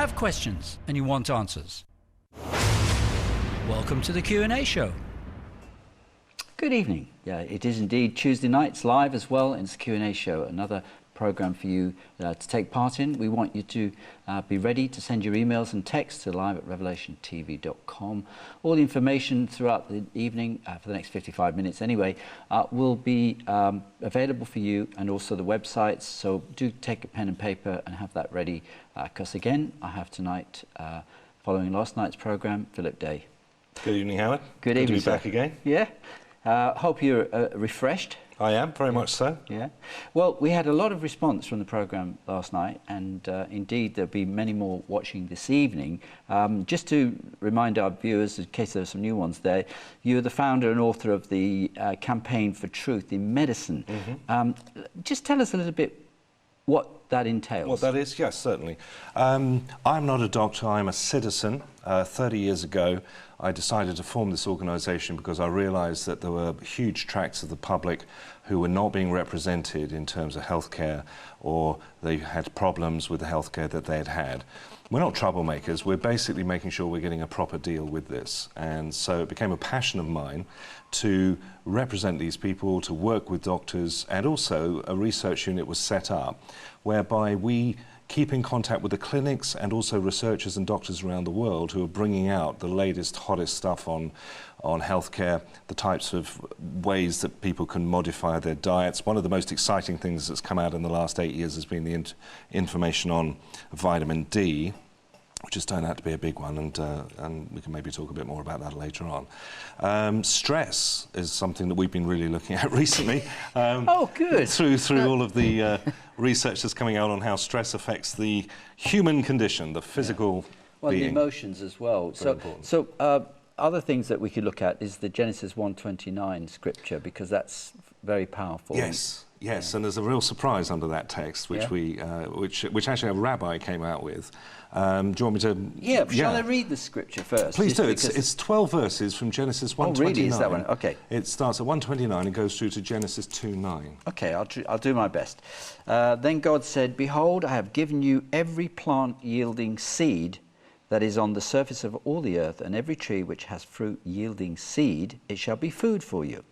have questions and you want answers. Welcome to the Q&A show. Good evening. Yeah, it is indeed Tuesday nights live as well. It's the Q&A show, another program for you to take part in. We want you to be ready to send your emails and texts to live@revelationtv.com. All the information throughout the evening, for the next 55 minutes anyway, will be available for you, and also the websites. So do take a pen and paper and have that ready, because again, I have tonight, following last night's program, Phillip Day. Good evening, Howard. Good evening, to be back again. Yeah. Hope you're refreshed. I am, very much so. Yeah. Well, we had a lot of response from the programme last night, and indeed there'll be many more watching this evening. Just to remind our viewers, in case there are some new ones there, you're the founder and author of the Campaign for Truth in Medicine. Just tell us a little bit what that entails. What that is? Yes, certainly. I'm not a doctor, I'm a citizen. 30 years ago, I decided to form this organisation because I realised that there were huge tracts of the public who were not being represented in terms of healthcare, or they had problems with the healthcare that they had had. We're not troublemakers, we're basically making sure we're getting a proper deal with this. And so it became a passion of mine to represent these people, to work with doctors, and also a research unit was set up whereby we keep in contact with the clinics and also researchers and doctors around the world who are bringing out the latest, hottest stuff on healthcare, the types of ways that people can modify their diets. One of the most exciting things that's come out in the last 8 years has been the information on vitamin D, which has turned out to be a big one, and we can maybe talk a bit more about that later on. Stress is something that we've been really looking at recently. Oh, good. Through all of the research that's coming out on how stress affects the human condition, the physical well, being. the emotions as well. So other things that we could look at is the Genesis 1:29 scripture, because that's very powerful. Yes. Yes, and there's a real surprise under that text, which which actually a rabbi came out with. Do you want me to? Yeah, shall I read the scripture first? Please do. It's 12 verses from Genesis 1:29. Oh, really? Is that one? Okay. It starts at 1:29 and goes through to Genesis 2:9. Okay, I'll do my best. Then God said, "Behold, I have given you every plant yielding seed that is on the surface of all the earth, and every tree which has fruit yielding seed, it shall be food for you.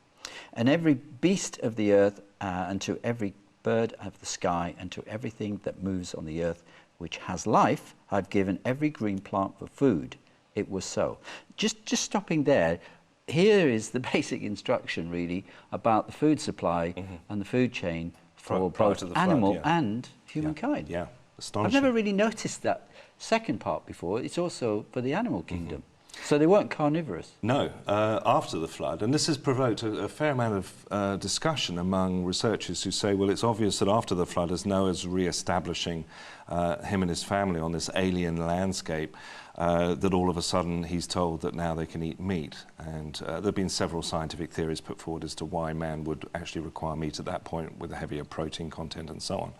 And every beast of the earth, and to every bird of the sky, and to everything that moves on the earth, which has life, I've given every green plant for food." It was so. Just stopping there, here is the basic instruction, really, about the food supply and the food chain for both animal and humankind. Yeah, astonishing. I've never really noticed that second part before. It's also for the animal kingdom. So they weren't carnivorous? No, after the flood. And this has provoked a fair amount of discussion among researchers who say, well, it's obvious that after the flood, as Noah's re-establishing him and his family on this alien landscape, that all of a sudden he's told that now they can eat meat. And there have been several scientific theories put forward as to why man would actually require meat at that point with a heavier protein content and so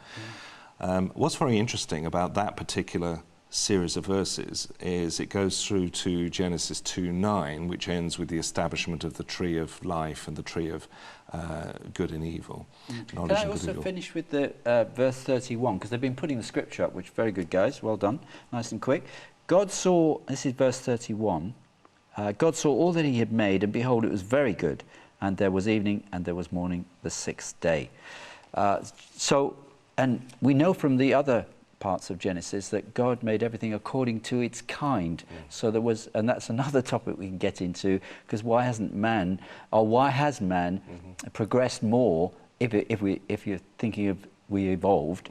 on. What's very interesting about that particular series of verses is it goes through to Genesis 2:9, which ends with the establishment of the tree of life and the tree of good and evil. Can I also finish with the verse 31, because they've been putting the scripture up, which is very good, guys, well done, nice and quick. God saw, this is verse 31, God saw all that he had made, and behold, it was very good, and there was evening and there was morning the sixth day. And we know from the other parts of Genesis that God made everything according to its kind. So there was, and that's another topic we can get into, because why has man progressed more, if you're thinking of we evolved,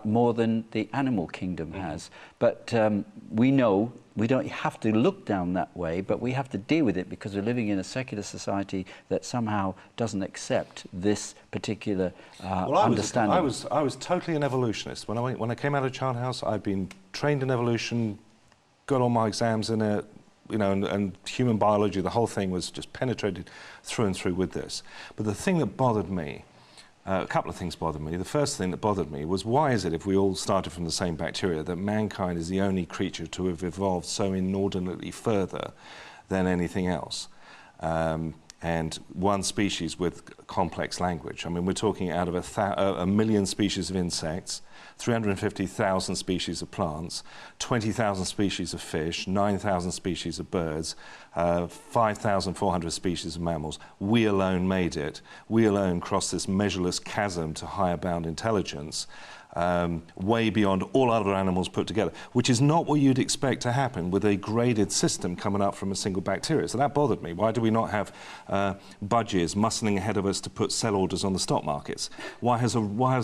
more than the animal kingdom has. But we know we don't have to look down that way, but we have to deal with it because we're living in a secular society that somehow doesn't accept this particular understanding. I was totally an evolutionist. When I came out of Charterhouse, I'd been trained in evolution, got all my exams in it, you know, and human biology, the whole thing was just penetrated through and through with this. But the thing that bothered me, a couple of things bothered me. The first thing that bothered me was, why is it, if we all started from the same bacteria, that mankind is the only creature to have evolved so inordinately further than anything else? and one species with complex language. I mean, we're talking out of a million species of insects, 350,000 species of plants, 20,000 species of fish, 9,000 species of birds, 5,400 species of mammals. We alone made it. We alone crossed this measureless chasm to higher bound intelligence, way beyond all other animals put together, which is not what you'd expect to happen with a graded system coming up from a single bacteria. So that bothered me. Why do we not have budgies muscling ahead of us to put sell orders on the stock markets? Why has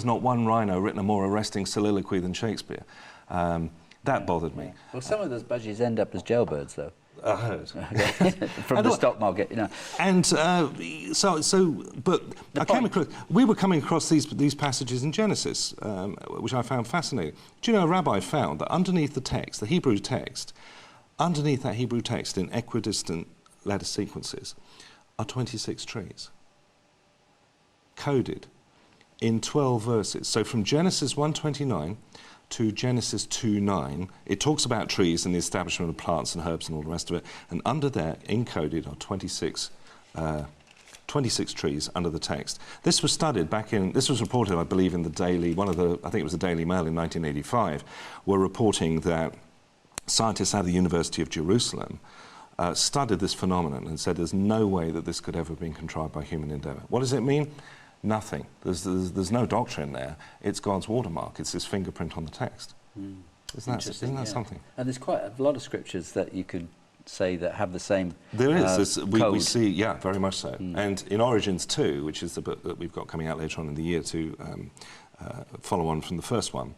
not one rhino written a more arresting soliloquy than Shakespeare? That bothered me. Well, some of those budgies end up as jailbirds, though. I heard. From the stock market, you know. And we were coming across these passages in Genesis, which I found fascinating. Do you know, a rabbi found that underneath the text, the Hebrew text, underneath that Hebrew text in equidistant letter sequences are 26 trees, coded in 12 verses. So from Genesis 1:29 to Genesis 2:9, it talks about trees and the establishment of plants and herbs and all the rest of it, and under there, encoded, are 26 trees under the text. This was studied this was reported, I believe, in the Daily, I think it was the Daily Mail in 1985, were reporting that scientists out of the University of Jerusalem studied this phenomenon and said there's no way that this could ever have been contrived by human endeavour. What does it mean? Nothing. There's no doctrine there. It's God's watermark. It's his fingerprint on the text. Isn't that something? And there's quite a lot of scriptures that you could say that have the same There is. We see, yeah, very much so. And in Origins 2, which is the book that we've got coming out later on in the year to follow on from the first one,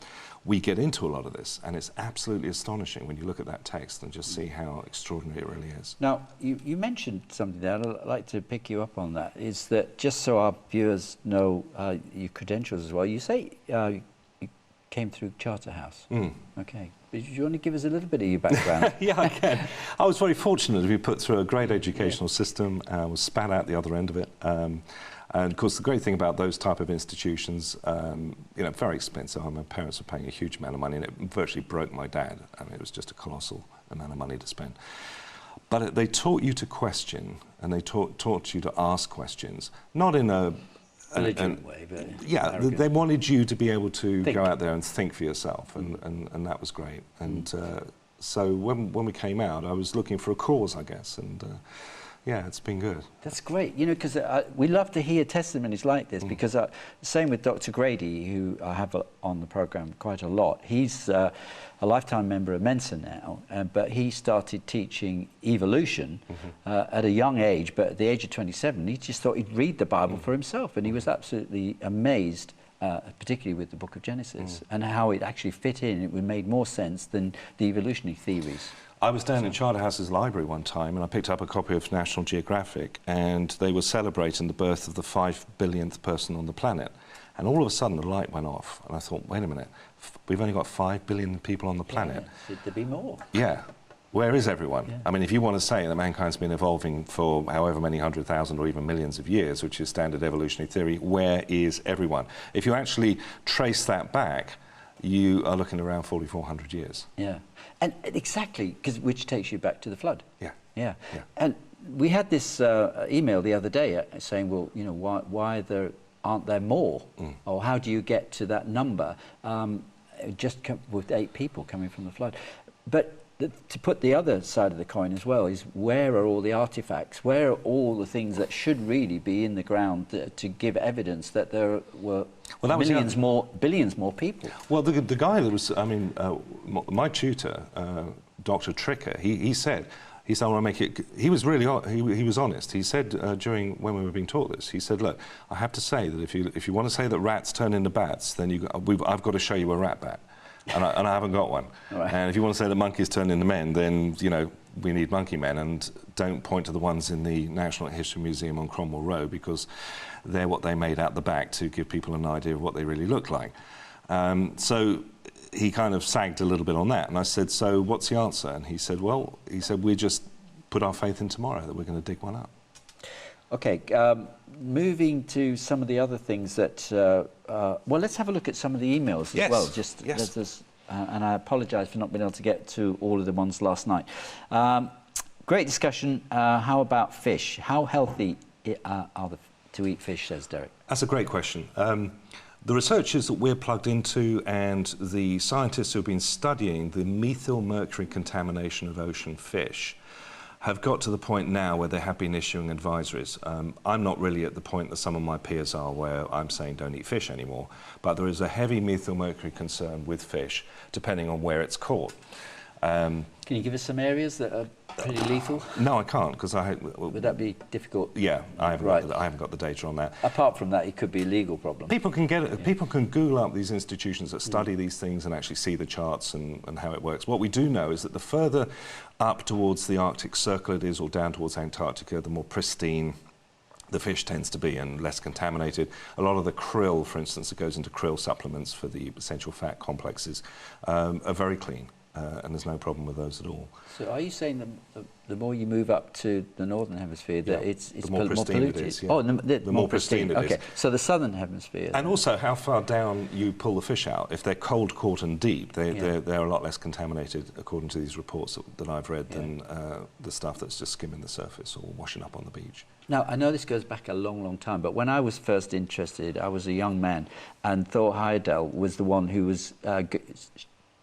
we get into a lot of this, and it's absolutely astonishing when you look at that text and just see how extraordinary it really is. Now, you mentioned something there, and I'd like to pick you up on that, is that just so our viewers know your credentials as well, you say you came through Charterhouse. Okay. Do you want to give us a little bit of your background? Yeah, I can. I was very fortunate to be put through a great educational system, was spat out the other end of it. And of course, the great thing about those type of institutions, very expensive. My parents were paying a huge amount of money, and it virtually broke my dad. I mean, it was just a colossal amount of money to spend. But they taught you to question, and they taught you to ask questions, not in a belligerent way, but yeah, they wanted you to be able to go out there and think for yourself, and that was great. And so when we came out, I was looking for a cause, I guess, and. Yeah, it's been good. That's great, you know, because we love to hear testimonies like this, because same with Dr. Grady, who I have on the programme quite a lot. He's a lifetime member of Mensa now, but he started teaching evolution at a young age, but at the age of 27, he just thought he'd read the Bible for himself, and he was absolutely amazed, particularly with the book of Genesis, and how it actually fit in. It made more sense than the evolutionary theories. I was down in Charterhouse's library one time, and I picked up a copy of National Geographic, and they were celebrating the birth of the 5 billionth person on the planet. And all of a sudden, the light went off, and I thought, wait a minute, we've only got 5 billion people on the planet. Yeah, should there be more? Yeah. Where is everyone? Yeah. I mean, if you want to say that mankind's been evolving for however many 100,000 or even millions of years, which is standard evolutionary theory, where is everyone? If you actually trace that back, you are looking around 4,400 years. Yeah, and exactly, which takes you back to the flood. Yeah. Yeah. And we had this email the other day saying, well, you know, why aren't there more? Or how do you get to that number just with 8 people coming from the flood? But to put the other side of the coin as well is, where are all the artifacts? Where are all the things that should really be in the ground to give evidence that there were billions more people? Well, the guy that was, I mean, my tutor, Dr. Tricker, he said, I want to make it. He was really he was honest. He said when we were being taught this, he said, look, I have to say that if you want to say that rats turn into bats, then I've got to show you a rat bat. And I haven't got one. Right. And if you want to say that monkeys turn into men, then, you know, we need monkey men, and don't point to the ones in the National History Museum on Cromwell Road, because they're what they made out the back to give people an idea of what they really look like. So he kind of sagged a little bit on that, and I said, so what's the answer? And he said, we just put our faith in tomorrow that we're going to dig one up. Okay, moving to some of the other things that, well, let's have a look at some of the emails as well. And I apologise for not being able to get to all of the ones last night. Great discussion. How about fish? How healthy to eat fish, says Derek? That's a great question. The researchers that we're plugged into and the scientists who have been studying the methyl mercury contamination of ocean fish have got to the point now where they have been issuing advisories. I'm not really at the point that some of my peers are, where I'm saying don't eat fish anymore, but there is a heavy methyl mercury concern with fish, depending on where it's caught. Can you give us some areas that are pretty lethal? No, I can't, because Would that be difficult? Yeah, I haven't, Right. I haven't got the data on that. Apart from that, it could be a legal problem. People can people can Google up these institutions that study these things and actually see the charts and how it works. What we do know is that the further up towards the Arctic Circle it is, or down towards Antarctica, the more pristine the fish tends to be and less contaminated. A lot of the krill, for instance, that goes into krill supplements for the essential fat complexes, are very clean. And there's no problem with those at all. So are you saying that the more you move up to the northern hemisphere, that it's the more pristine polluted? it is, yeah. Oh, the more pristine it is. Okay, so the southern hemisphere. And also how far down you pull the fish out. If they're cold caught and deep, they're a lot less contaminated, according to these reports that I've read, than the stuff that's just skimming the surface or washing up on the beach. Now, I know this goes back a long, long time, but when I was first interested, I was a young man, and Thor Heyerdahl was the one who was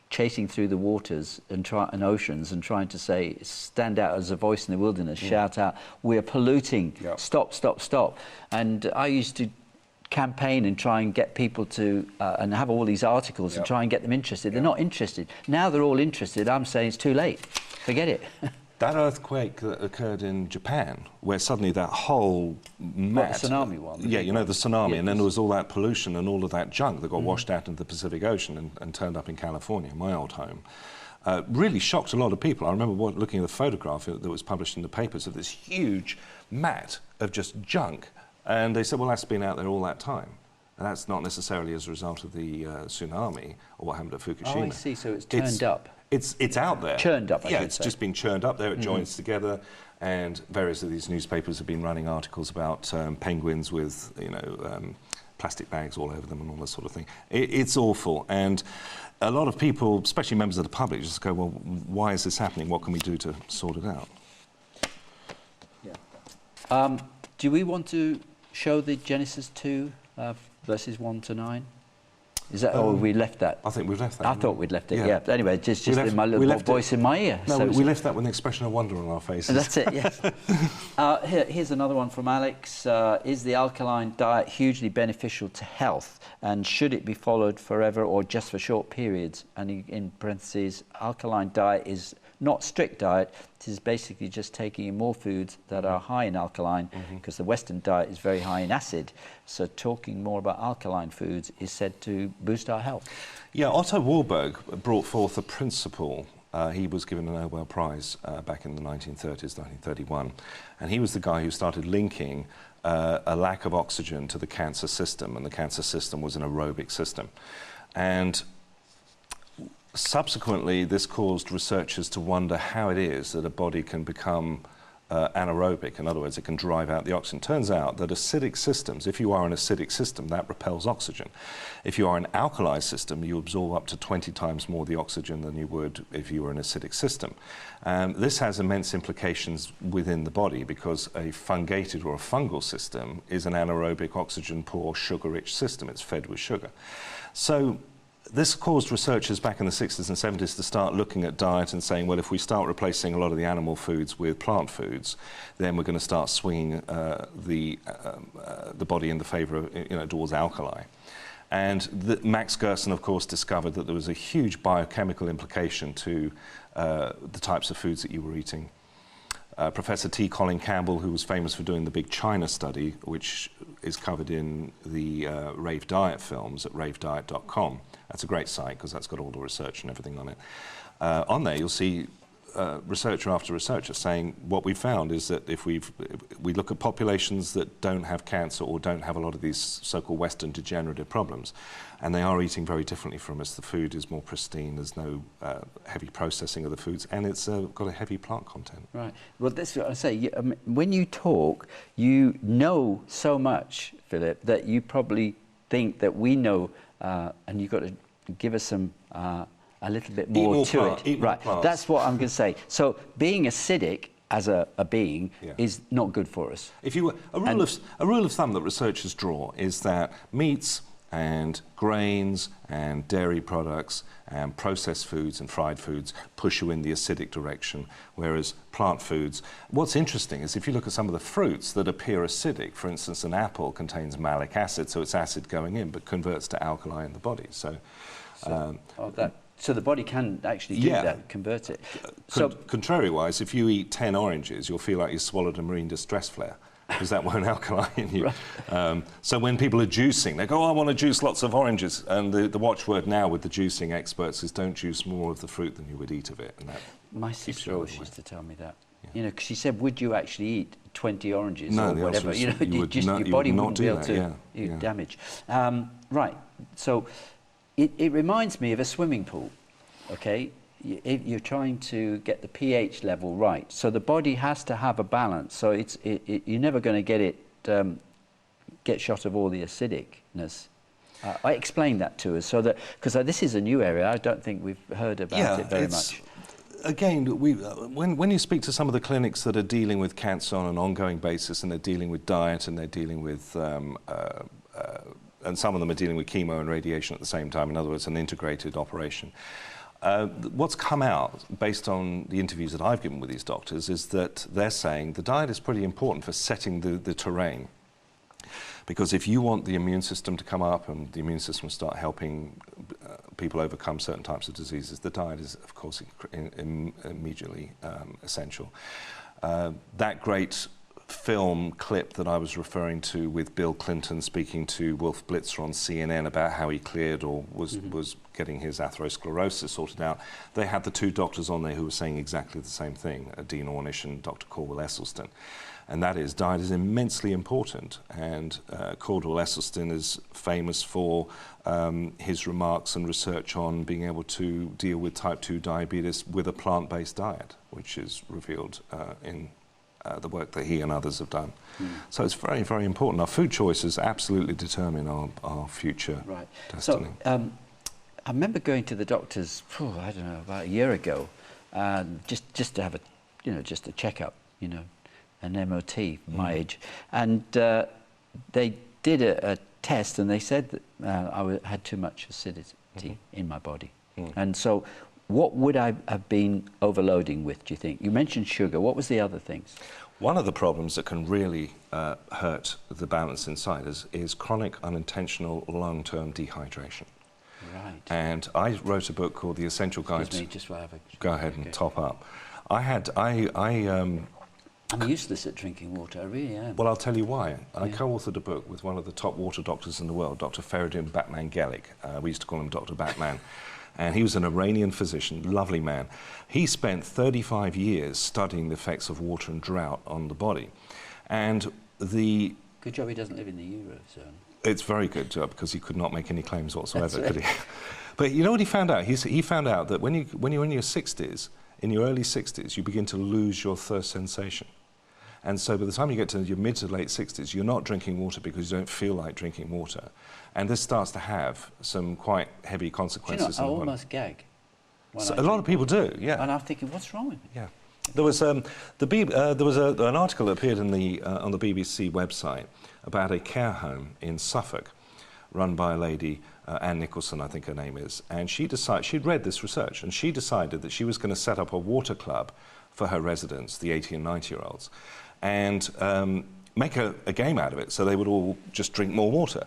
chasing through the waters and oceans and trying to say, stand out as a voice in the wilderness, shout out, we're polluting, stop, stop, stop. And I used to campaign and try and get people to, and have all these articles and try and get them interested. They're not interested. Now they're all interested. I'm saying it's too late. Forget it. That earthquake that occurred in Japan, where suddenly that whole mat... The tsunami one? Yeah, you know, the tsunami, and then there was all that pollution and all of that junk that got washed out into the Pacific Ocean and turned up in California, my old home. Really shocked a lot of people. I remember looking at the photograph that was published in the papers of this huge mat of just junk, and they said, well, that's been out there all that time. And that's not necessarily as a result of the tsunami or what happened at Fukushima. Oh, I see, so it's turned up. It's out there. Churned up, I should say. Yeah, it's just been churned up there, it joins together, and various of these newspapers have been running articles about penguins with, you know, plastic bags all over them and all this sort of thing. It's awful, and a lot of people, especially members of the public, just go, well, why is this happening? What can we do to sort it out? Yeah. Do we want to show the Genesis 2 verses 1 to 9? Is that, or we left that? I think we've left that. I thought we'd left it, yeah. Anyway, just in my little voice in my ear. No, so we left that with an expression of wonder on our faces. That's it, yes. Here's another one from Alex. Is the alkaline diet hugely beneficial to health? And should it be followed forever or just for short periods? And in parentheses, alkaline diet is not strict diet. It is basically just taking in more foods that are high in alkaline, because the Western diet is very high in acid. So talking more about alkaline foods is said to boost our health. Yeah, Otto Warburg brought forth a principle. He was given a Nobel Prize back in the 1930s, 1931. And he was the guy who started linking a lack of oxygen to the cancer system. And the cancer system was an aerobic system. And subsequently, this caused researchers to wonder how it is that a body can become anaerobic. In other words, it can drive out the oxygen. Turns out that acidic systems, if you are an acidic system, that repels oxygen. If you are an alkali system, you absorb up to 20 times more the oxygen than you would if you were an acidic system. This has immense implications within the body, because a fungated or a fungal system is an anaerobic, oxygen-poor, sugar-rich system. It's fed with sugar. So this caused researchers back in the 60s and 70s to start looking at diet and saying, well, if we start replacing a lot of the animal foods with plant foods, then we're going to start swinging the body in the favour of, you know, towards alkali. And Max Gerson, of course, discovered that there was a huge biochemical implication to the types of foods that you were eating. Professor T. Colin Campbell, who was famous for doing the Big China study, which is covered in the Rave Diet films at ravediet.com. That's a great site, because that's got all the research and everything on it. On there, you'll see researcher after researcher saying what we found is that if we look at populations that don't have cancer or don't have a lot of these so-called Western degenerative problems, and they are eating very differently from us. The food is more pristine, there's no heavy processing of the foods, and it's got a heavy plant content. Right. Well, that's what I say. When you talk, you know so much, Philip, that you probably think that we know, and you've got to give us some a little bit more to it. Right, that's what I'm going to say. So being acidic as a being Yeah. is not good for us. If you were, a rule of thumb that researchers draw is that meats and grains and dairy products and processed foods and fried foods push you in the acidic direction, whereas plant foods... What's interesting is if you look at some of the fruits that appear acidic, for instance, an apple contains malic acid, so it's acid going in, but converts to alkali in the body. So the body can actually do that, convert it. Contrary-wise, if you eat 10 oranges, you'll feel like you swallowed a marine distress flare, because that won't alkali in you. Right. So when people are juicing, they go, oh, I want to juice lots of oranges. And the watchword now with the juicing experts is don't juice more of the fruit than you would eat of it. And that my sister always used to tell me that. Yeah. You know, 'cause she said, would you actually eat 20 oranges or whatever? You know, your body wouldn't be able to damage. Right, so it reminds me of a swimming pool, okay? You're trying to get the pH level right, so the body has to have a balance. So you're never going to get it get shot of all the acidicness. I explained that to us so that because this is a new area, I don't think we've heard about it very much. Again, when you speak to some of the clinics that are dealing with cancer on an ongoing basis, and they're dealing with diet, and they're dealing with and some of them are dealing with chemo and radiation at the same time. In other words, an integrated operation. What's come out, based on the interviews that I've given with these doctors, is that they're saying the diet is pretty important for setting the terrain. Because if you want the immune system to come up and the immune system start helping people overcome certain types of diseases, the diet is, of course, immediately essential. That great film clip that I was referring to with Bill Clinton speaking to Wolf Blitzer on CNN about how he cleared or was getting his atherosclerosis sorted out, they had the two doctors on there who were saying exactly the same thing, Dean Ornish and Dr. Caldwell Esselstyn. And that is, diet is immensely important. And Caldwell Esselstyn is famous for his remarks and research on being able to deal with type 2 diabetes with a plant-based diet, which is revealed in the work that he and others have done. So it's very, very important. Our food choices absolutely determine our future destiny. So I remember going to the doctors, I don't know, about a year ago, just to have just a checkup, an MOT, my age, and they did a test, and they said that I had too much acidity in my body, and so. What would I have been overloading with, do you think? You mentioned sugar. What was the other things? One of the problems that can really hurt the balance inside is chronic unintentional long-term dehydration. Right. And I wrote a book called The Essential Guide. Excuse me, just while I have a... Go ahead and top up. I'm useless at drinking water, I really am. Well, I'll tell you why. I co-authored a book with one of the top water doctors in the world, Dr. Feridun Batman-Gelik. We used to call him Dr. Batman. And he was an Iranian physician, lovely man. He spent 35 years studying the effects of water and drought on the body. And the... Good job he doesn't live in the Eurozone. It's very good job, because he could not make any claims whatsoever, could he? But you know what he found out? He found out that when you're in your 60s, in your early 60s, you begin to lose your thirst sensation. And so by the time you get to your mid to late 60s, you're not drinking water because you don't feel like drinking water. And this starts to have some quite heavy consequences. I almost gag. So a lot of people do, yeah. And I'm thinking, what's wrong with me? Yeah. There was an article that appeared on the BBC website about a care home in Suffolk, run by a lady, Anne Nicholson, I think her name is, and she'd read this research, and she decided that she was going to set up a water club for her residents, the 80 and 90-year-olds, and make a game out of it, so they would all just drink more water.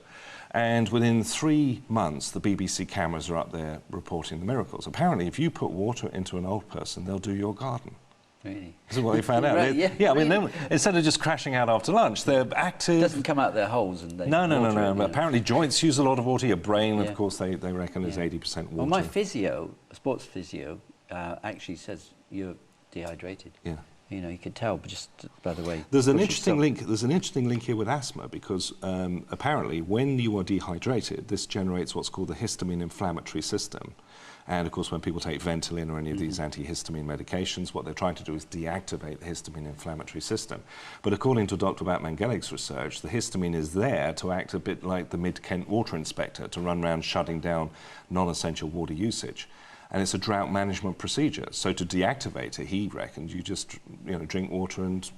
And within 3 months, the BBC cameras are up there reporting the miracles. Apparently, if you put water into an old person, they'll do your garden. Really? This is what they found out. Right, I mean, instead of just crashing out after lunch, they're active. It doesn't come out their holes and they... No. Apparently, joints use a lot of water. Your brain, of course, they reckon is 80% water. Well, my physio, sports physio, actually says you're dehydrated. Yeah. You can tell, but just by the way. There's an interesting link. There's an interesting link here with asthma, because apparently, when you are dehydrated, this generates what's called the histamine inflammatory system. And of course, when people take Ventolin or any of these antihistamine medications, what they're trying to do is deactivate the histamine inflammatory system. But according to Dr. Batman-Gelik's research, the histamine is there to act a bit like the Mid-Kent water inspector, to run around shutting down non-essential water usage. and it's a drought management procedure. So to deactivate it, he reckoned you just drink water and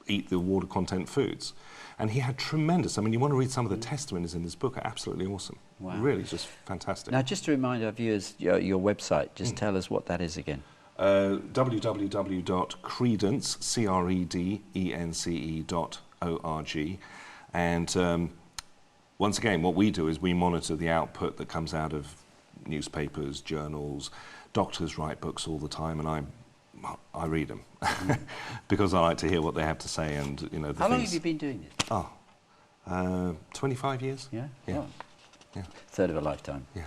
eat the water content foods. And he had tremendous, I mean, you want to read some of the testimonies in this book, are absolutely awesome. Wow. Really just fantastic. Now, just to remind our viewers, your website, just tell us what that is again. www.credence.org. And once again, what we do is we monitor the output that comes out of newspapers, journals. Doctors write books all the time, and I read them because I like to hear what they have to say. And How long have you been doing this? 25 years. Yeah. Yeah. Oh. Yeah. Third of a lifetime. Yeah.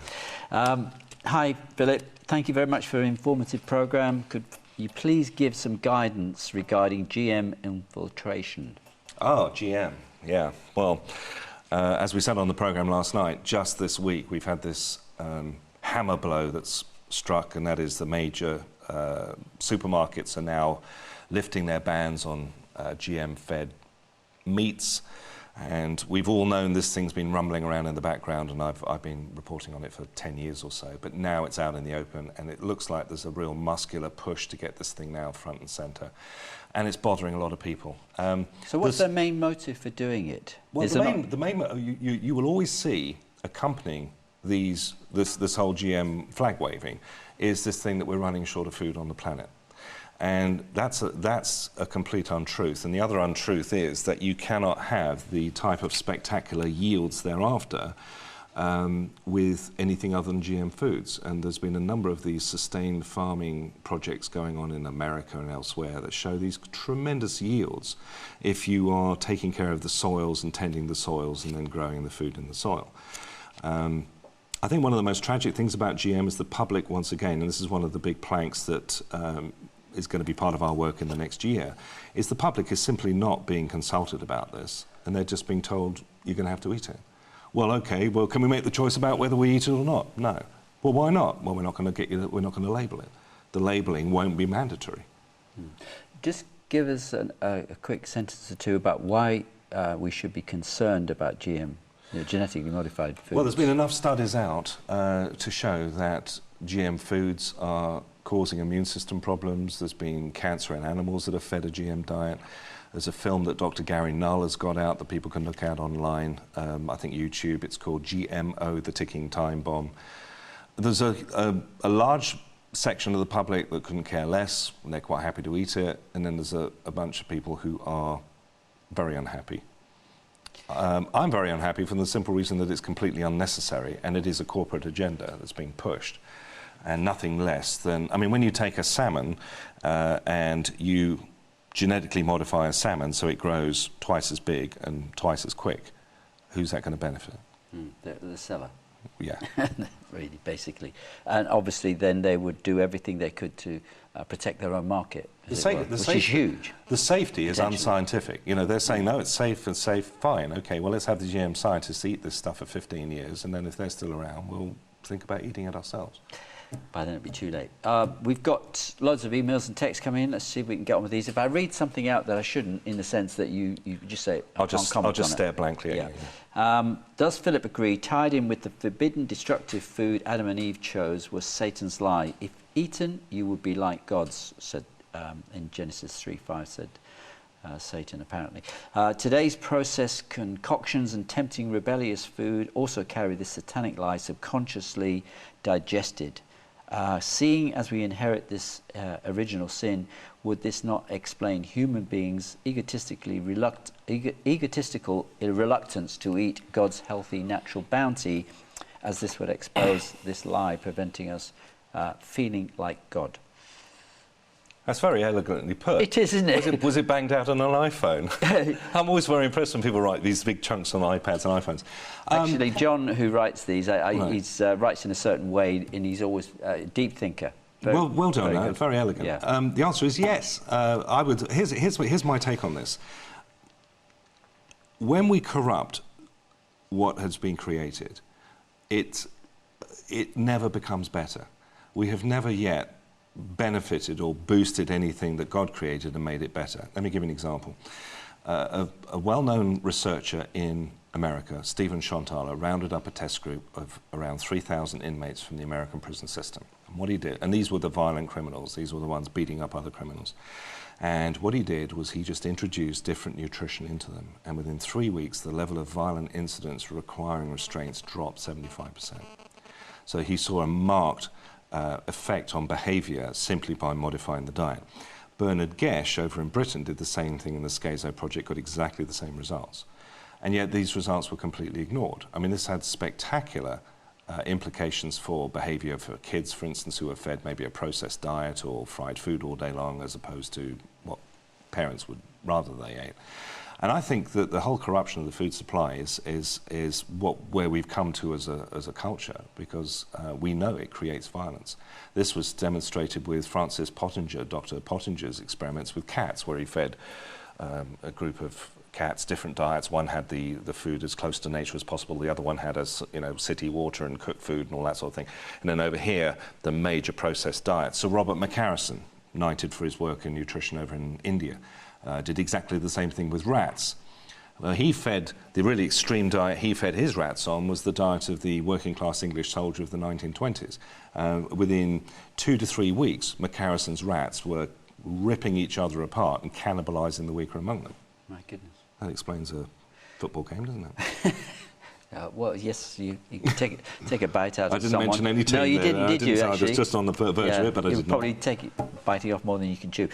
Hi, Philip. Thank you very much for an informative programme. Could you please give some guidance regarding GM infiltration? Oh, GM. Yeah. Well, as we said on the programme last night, just this week we've had this hammer blow that's struck, and that is the major supermarkets are now lifting their bans on GM-fed meats. And we've all known this thing's been rumbling around in the background, and I've been reporting on it for 10 years or so, but now it's out in the open, and it looks like there's a real muscular push to get this thing now front and centre, and it's bothering a lot of people. So what's their main motive for doing it? Well, you will always see accompanying this whole GM flag waving is this thing that we're running short of food on the planet. And that's a complete untruth. And the other untruth is that you cannot have the type of spectacular yields thereafter with anything other than GM foods. And there's been a number of these sustained farming projects going on in America and elsewhere that show these tremendous yields if you are taking care of the soils and tending the soils and then growing the food in the soil. I think one of the most tragic things about GM is the public, once again, and this is one of the big planks that is going to be part of our work in the next year, is the public is simply not being consulted about this, and they're just being told, you're going to have to eat it. Well, okay, well, can we make the choice about whether we eat it or not? No. Well, why not? Well, we're not going to label it. The labelling won't be mandatory. Just give us a quick sentence or two about why we should be concerned about GM, genetically modified foods. Well, there's been enough studies out to show that GM foods are causing immune system problems. There's been cancer in animals that have fed a GM diet. There's a film that Dr. Gary Null has got out that people can look at online, I think YouTube. It's called GMO, The Ticking Time Bomb. There's a large section of the public that couldn't care less, and they're quite happy to eat it, and then there's a bunch of people who are very unhappy. I'm very unhappy for the simple reason that it's completely unnecessary, and it is a corporate agenda that's being pushed. And nothing less than, I mean, when you take a salmon and you genetically modify a salmon so it grows twice as big and twice as quick, who's that going to benefit? The seller. Yeah. Really, basically. And obviously then they would do everything they could to protect their own market, which is huge. The safety is unscientific. They're saying, no, it's safe and safe, fine. OK, well, let's have the GM scientists eat this stuff for 15 years, and then if they're still around, we'll think about eating it ourselves. By then it'll be too late. We've got loads of emails and texts coming in. Let's see if we can get on with these. If I read something out that I shouldn't, in the sense that you just say, I'll just stare blankly at you. Does Philip agree, tied in with the forbidden destructive food Adam and Eve chose was Satan's lie? If eaten, you would be like gods, said in Genesis 3:5, said Satan, apparently. Today's processed concoctions and tempting rebellious food also carry this satanic lie subconsciously digested. Seeing as we inherit this original sin, would this not explain human beings' egotistical reluctance to eat God's healthy natural bounty, as this would expose this lie, preventing us feeling like God? That's very elegantly put. It is, isn't it? Was it banged out on an iPhone? I'm always very impressed when people write these big chunks on iPads and iPhones. Actually, John, who writes these, he writes in a certain way, and he's always a deep thinker. Well done, very elegant. Yeah. The answer is yes. I would. Here's my take on this. When we corrupt what has been created, it never becomes better. We have never yet benefited or boosted anything that God created and made it better. Let me give you an example. A well-known researcher in America, Stephen Shantala, rounded up a test group of around 3,000 inmates from the American prison system. What he did, and these were the violent criminals, these were the ones beating up other criminals. And what he did was he just introduced different nutrition into them. And within 3 weeks, the level of violent incidents requiring restraints dropped 75%. So he saw a marked effect on behaviour simply by modifying the diet. Bernard Gesh over in Britain did the same thing in the Schizo project, got exactly the same results. And yet these results were completely ignored. I mean, this had spectacular implications for behaviour for kids, for instance, who are fed maybe a processed diet or fried food all day long as opposed to what parents would rather they ate. And I think that the whole corruption of the food supply is where we've come to as a culture, because we know it creates violence. This was demonstrated with Francis Pottinger, Dr. Pottinger's experiments with cats, where he fed a group of cats, different diets. One had the food as close to nature as possible. The other one had city water and cooked food and all that sort of thing. And then over here, the major processed diets. So Robert McCarrison, knighted for his work in nutrition over in India, did exactly the same thing with rats. He fed, the really extreme diet he fed his rats on was the diet of the working class English soldier of the 1920s. Within 2 to 3 weeks, McCarrison's rats were ripping each other apart and cannibalising the weaker among them. My goodness. That explains a football game, doesn't it? Well, yes, you can take a bite out of someone. I didn't mention any team. No, you didn't, did you, actually? I was just on the verge of it, but I didn't. You'd probably take it, biting off more than you can chew.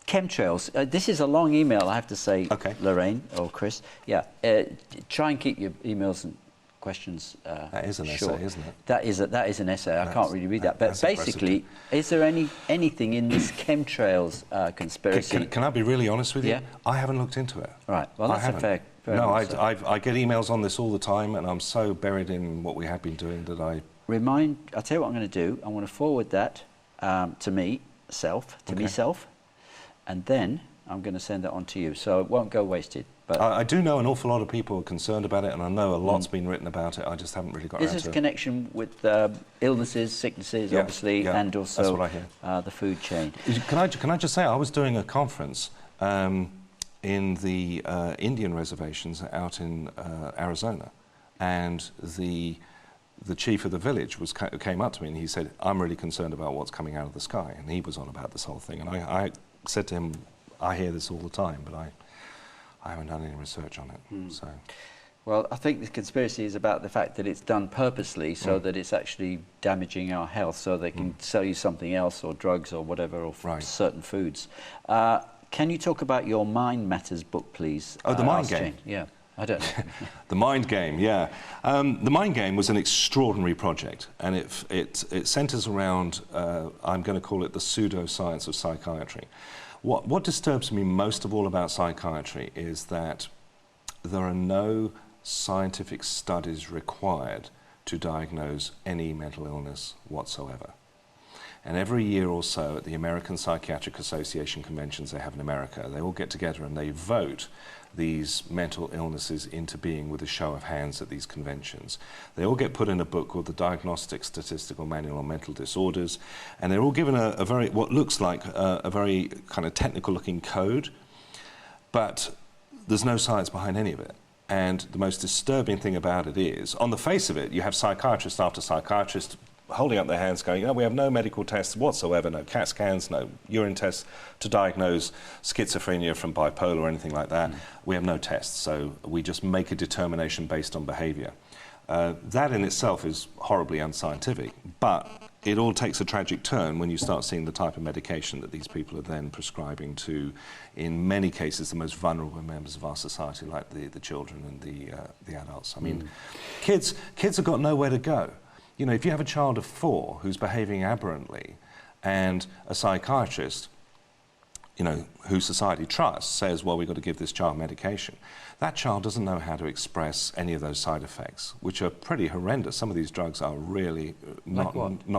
Chemtrails. This is a long email, I have to say, okay. Lorraine or Chris. Yeah, try and keep your emails and questions that is an short. essay, isn't it? That is an essay. I can't really read that. But basically, is there anything in this chemtrails conspiracy? Can I be really honest with you? Yeah. I haven't looked into it. Right. Well, that's a fair no, answer. I get emails on this all the time, and I'm so buried in what we have been doing that I... I'll tell you what I'm going to do. I'm going to forward that to myself, and then I'm going to send that on to you. So it won't go wasted. But I do know an awful lot of people are concerned about it, and I know a lot's been written about it. I just haven't really got around to it. This is a connection with illnesses, sicknesses, obviously, and also that's what I hear. the food chain. Can I just say, I was doing a conference in the Indian reservations out in Arizona, and the chief of the village came up to me and he said, "I'm really concerned about what's coming out of the sky," and he was on about this whole thing. And I said to him, "I hear this all the time, but I haven't done any research on it." So, well, I think the conspiracy is about the fact that it's done purposely, so that it's actually damaging our health, so they can sell you something else, or drugs, or whatever, or certain foods. Can you talk about your Mind Matters book, please? Oh, the Mind Game. Jane. Yeah, I don't know. The Mind Game, yeah. The Mind Game was an extraordinary project, and it centres around, I'm going to call it the pseudoscience of psychiatry. What disturbs me most of all about psychiatry is that there are no scientific studies required to diagnose any mental illness whatsoever. And every year or so at the American Psychiatric Association conventions they have in America, they all get together and they vote these mental illnesses into being with a show of hands at these conventions. They all get put in a book called the Diagnostic Statistical Manual on Mental Disorders, and they're all given a very, what looks like a very kind of technical looking code, but there's no science behind any of it. And the most disturbing thing about it is, on the face of it, you have psychiatrist after psychiatrist holding up their hands going, "Oh, we have no medical tests whatsoever, no CAT scans, no urine tests to diagnose schizophrenia from bipolar or anything like that. We have no tests, so we just make a determination based on behaviour." That in itself is horribly unscientific, but it all takes a tragic turn when you start seeing the type of medication that these people are then prescribing to, in many cases, the most vulnerable members of our society, like the children and the adults. I mean, kids have got nowhere to go. You know, if you have a child of 4 who's behaving aberrantly, and a psychiatrist, you know, who society trusts, says, "Well, we've got to give this child medication," that child doesn't know how to express any of those side effects, which are pretty horrendous. Some of these drugs are really not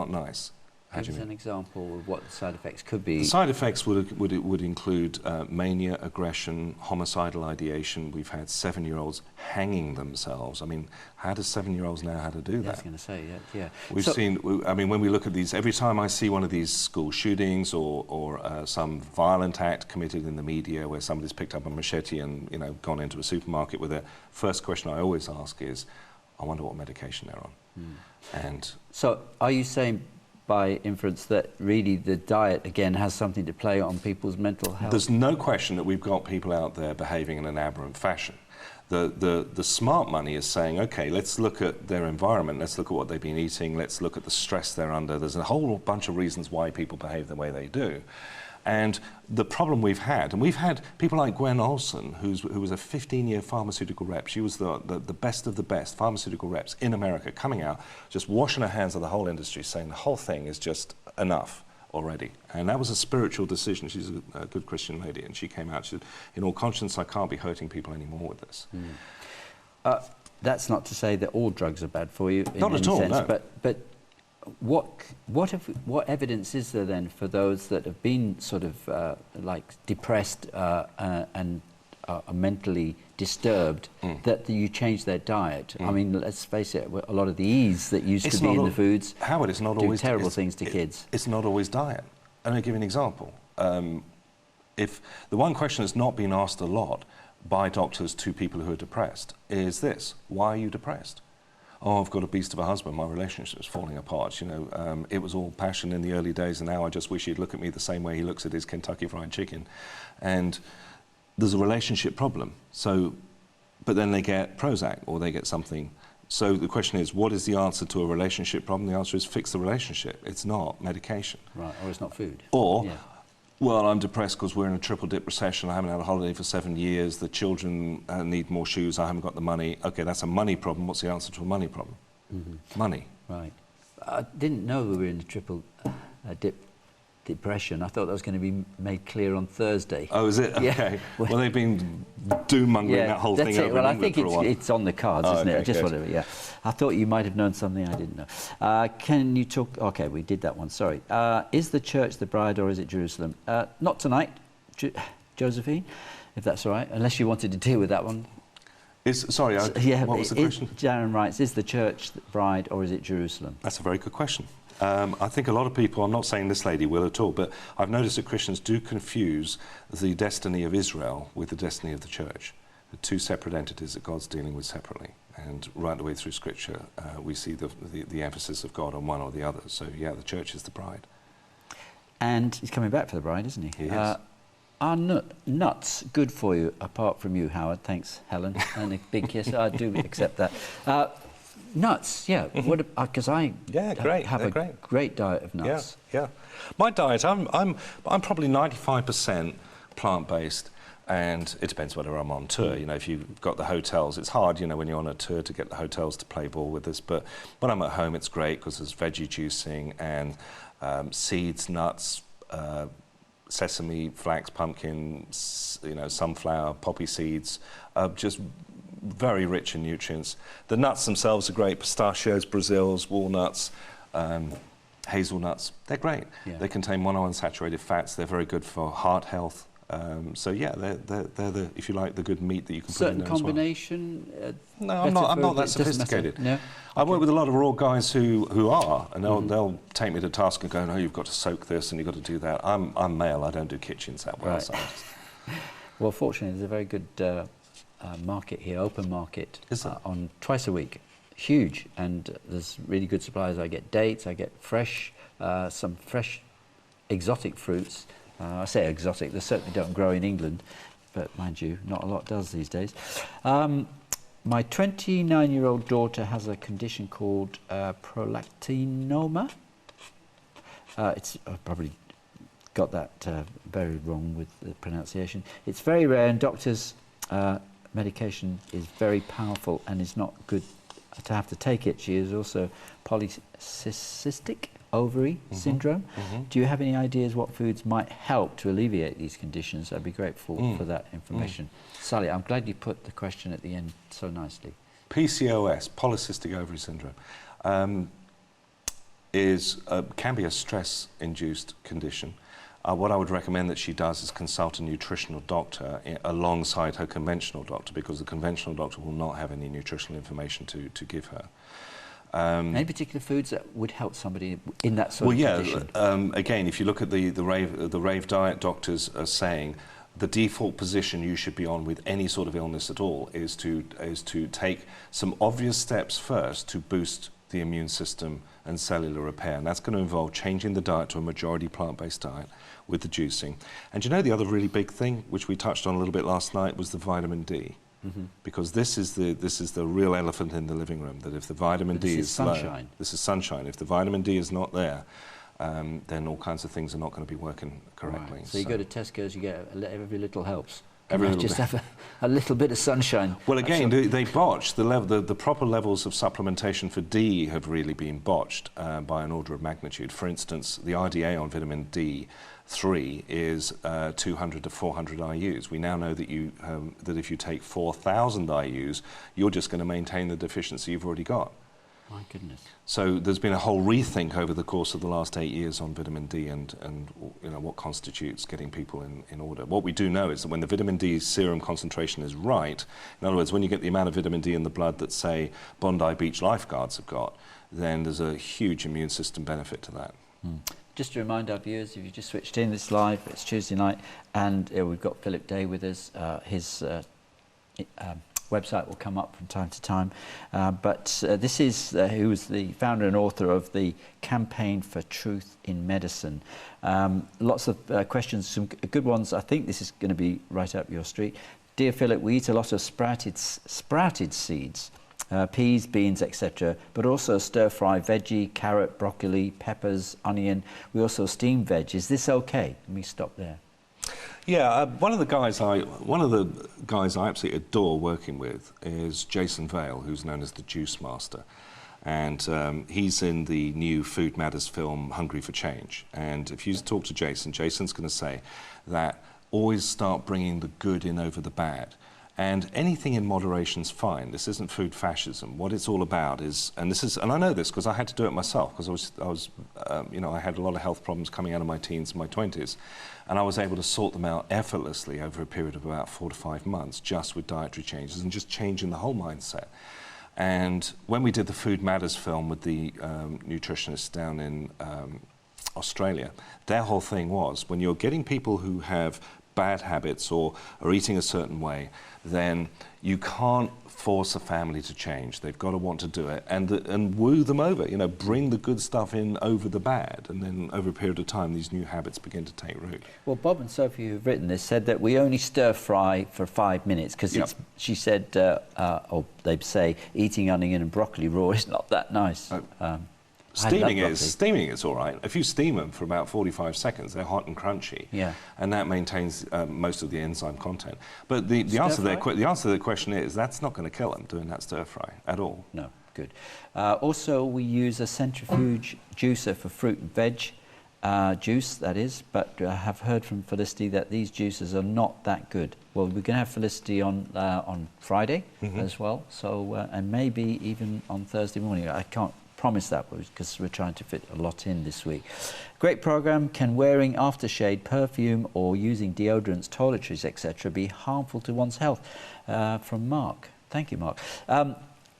nice. Give us an example of what the side effects could be. The side effects would include mania, aggression, homicidal ideation. We've had 7-year-olds hanging themselves. I mean, how do 7-year-olds know how to do that? I was going to say, yeah. We've seen, I mean, when we look at these, every time I see one of these school shootings or some violent act committed in the media where somebody's picked up a machete and, you know, gone into a supermarket with it, first question I always ask is, I wonder what medication they're on. And so are you saying by inference that really the diet, again, has something to play on people's mental health? There's no question that we've got people out there behaving in an aberrant fashion. The smart money is saying, okay, let's look at their environment, let's look at what they've been eating, let's look at the stress they're under. There's a whole bunch of reasons why people behave the way they do. And the problem we've had, and we've had people like Gwen Olson, who was a 15-year pharmaceutical rep. She was the best of the best pharmaceutical reps in America, coming out, just washing her hands of the whole industry, saying the whole thing is just enough already. And that was a spiritual decision. She's a good Christian lady, and she came out, she said, in all conscience, I can't be hurting people anymore with this. That's not to say that all drugs are bad for you in Not any at all, sense, no. but what evidence is there then for those that have been sort of like depressed and are mentally disturbed that you change their diet? I mean, let's face it, a lot of the ease that used to be in the foods Howard, it's not do always terrible things to kids. It's not always diet. And I'll give you an example. If the one question that's not been asked a lot by doctors to people who are depressed is this: why are you depressed? Oh, I've got a beast of a husband, my relationship's falling apart, you know, it was all passion in the early days and now I just wish he'd look at me the same way he looks at his Kentucky Fried Chicken. And there's a relationship problem. So, but then they get Prozac or they get something. So the question is, what is the answer to a relationship problem? The answer is fix the relationship. It's not medication. Right, or it's not food. Or, yeah. Well, I'm depressed because we're in a triple dip recession. I haven't had a holiday for 7 years. The children need more shoes. I haven't got the money. Okay, that's a money problem. What's the answer to a money problem? Money. Right. I didn't know we were in a triple dip depression. I thought that was going to be made clear on Thursday. Oh, is it? Okay. Yeah. Well, they've been doom-mongering that whole thing over Well, in I England think for a while. it's on the cards, isn't okay, it? Just good. whatever, yeah. I thought you might have known something I didn't know. Can you talk... OK, we did that one, sorry. Is the church the bride or is it Jerusalem? Not tonight, Josephine, if that's all right, unless you wanted to deal with that one. Sorry, what was the question? Darren writes, is the church the bride or is it Jerusalem? That's a very good question. I think a lot of people, I'm not saying this lady will at all, but I've noticed that Christians do confuse the destiny of Israel with the destiny of the church. The two separate entities that God's dealing with separately. And right the way through Scripture, we see the emphasis of God on one or the other. So, yeah, the church is the bride. And he's coming back for the bride, isn't he? He is. Are nuts good for you, apart from you, Howard? Thanks, Helen. And a big kiss. I do accept that. Nuts, yeah. Because I have a great diet of nuts. Yeah. My diet, I'm probably 95% plant-based, and it depends whether I'm on tour. You know, if you've got the hotels, it's hard, you know, when you're on a tour to get the hotels to play ball with us. But when I'm at home, it's great because there's veggie juicing and seeds, nuts, sesame, flax, pumpkin, you know, sunflower, poppy seeds, just very rich in nutrients. The nuts themselves are great: pistachios, Brazils, walnuts, hazelnuts. They're great. Yeah. They contain monounsaturated fats. They're very good for heart health. So yeah, they're the, if you like, the good meat that you can put in there combination. No, I'm not that sophisticated. No? I work with a lot of raw guys who are, and they'll take me to task and go, no, you've got to soak this and you've got to do that. I'm male. I don't do kitchens that well. Right. So Well, fortunately, there's a very good market here, open market, on twice a week. Huge, and there's really good supplies. I get dates, I get fresh, some fresh exotic fruits. I say exotic, they certainly don't grow in England, but mind you, not a lot does these days. My 29-year-old daughter has a condition called prolactinoma. It's probably got that very wrong with the pronunciation. It's very rare, and doctors' medication is very powerful and is not good to have to take it. She is also polycystic ovary syndrome. Do you have any ideas what foods might help to alleviate these conditions? I'd be grateful for that information. Sally, I'm glad you put the question at the end so nicely. PCOS, polycystic ovary syndrome, can be a stress-induced condition. What I would recommend that she does is consult a nutritional doctor alongside her conventional doctor, because the conventional doctor will not have any nutritional information to give her. Any particular foods that would help somebody in that sort of condition? Again, if you look at the rave diet, doctors are saying the default position you should be on with any sort of illness at all is to take some obvious steps first to boost the immune system and cellular repair. And that's going to involve changing the diet to a majority plant-based diet with the juicing. And you know, the other really big thing, which we touched on a little bit last night, was the vitamin D. Because this is the real elephant in the living room, that if the vitamin D is low, this is sunshine. If the vitamin D is not there, then all kinds of things are not going to be working correctly. Right. So you go to Tesco's, you get every little helps. Just have a little bit of sunshine. Well, again, they botched the proper levels of supplementation for D have really been botched by an order of magnitude. For instance, the RDA on vitamin D3 is 200 to 400 IUs. We now know that that if you take 4,000 IUs, you're just going to maintain the deficiency you've already got. My goodness. So there's been a whole rethink over the course of the last 8 years on vitamin D and you know, what constitutes getting people in order. What we do know is that when the vitamin D serum concentration is right, in other words, when you get the amount of vitamin D in the blood that, say, Bondi Beach lifeguards have got, then there's a huge immune system benefit to that. Just to remind our viewers, if you just switched in, this live, it's Tuesday night, and we've got Phillip Day with us. His website will come up from time to time, but this is who is the founder and author of the Campaign for Truth in Medicine. Lots of questions, some good ones. I think this is going to be right up your street. Dear Phillip, we eat a lot of sprouted seeds, peas, beans, etc., but also stir-fry veggie, carrot, broccoli, peppers, onion. We also steam veg. Is this okay? Let me stop there. Yeah, one of the guys I absolutely adore working with is Jason Vale, who's known as the Juice Master, and he's in the new Food Matters film Hungry for Change. And if you talk to Jason, Jason's going to say that always start bringing the good in over the bad. And anything in moderation's fine. This isn't food fascism. What it's all about is, and I know this because I had to do it myself, because I had a lot of health problems coming out of my teens and my 20s, and I was able to sort them out effortlessly over a period of about 4 to 5 months, just with dietary changes and just changing the whole mindset. And when we did the Food Matters film with the nutritionists down in Australia, their whole thing was, when you're getting people who have bad habits or are eating a certain way, then you can't force a family to change. They've got to want to do it and woo them over, you know, bring the good stuff in over the bad, and then over a period of time these new habits begin to take root. Well, Bob and Sophie, who've written this, said that we only stir fry for 5 minutes because she said, or they say, eating onion and broccoli raw is not that nice. Steaming is all right. If you steam them for about 45 seconds, they're hot and crunchy, and that maintains most of the enzyme content. But the answer to the question is that's not going to kill them doing that stir fry at all. No, good. Also, we use a centrifuge juicer for fruit and veg juice, that is. But I have heard from Felicity that these juices are not that good. Well, we're going to have Felicity on Friday as well. So and maybe even on Thursday morning. I can't promise that because we're trying to fit a lot in this week. Great program. Can wearing aftershave, perfume, or using deodorants, toiletries, etc., be harmful to one's health? From Mark. Thank you, Mark.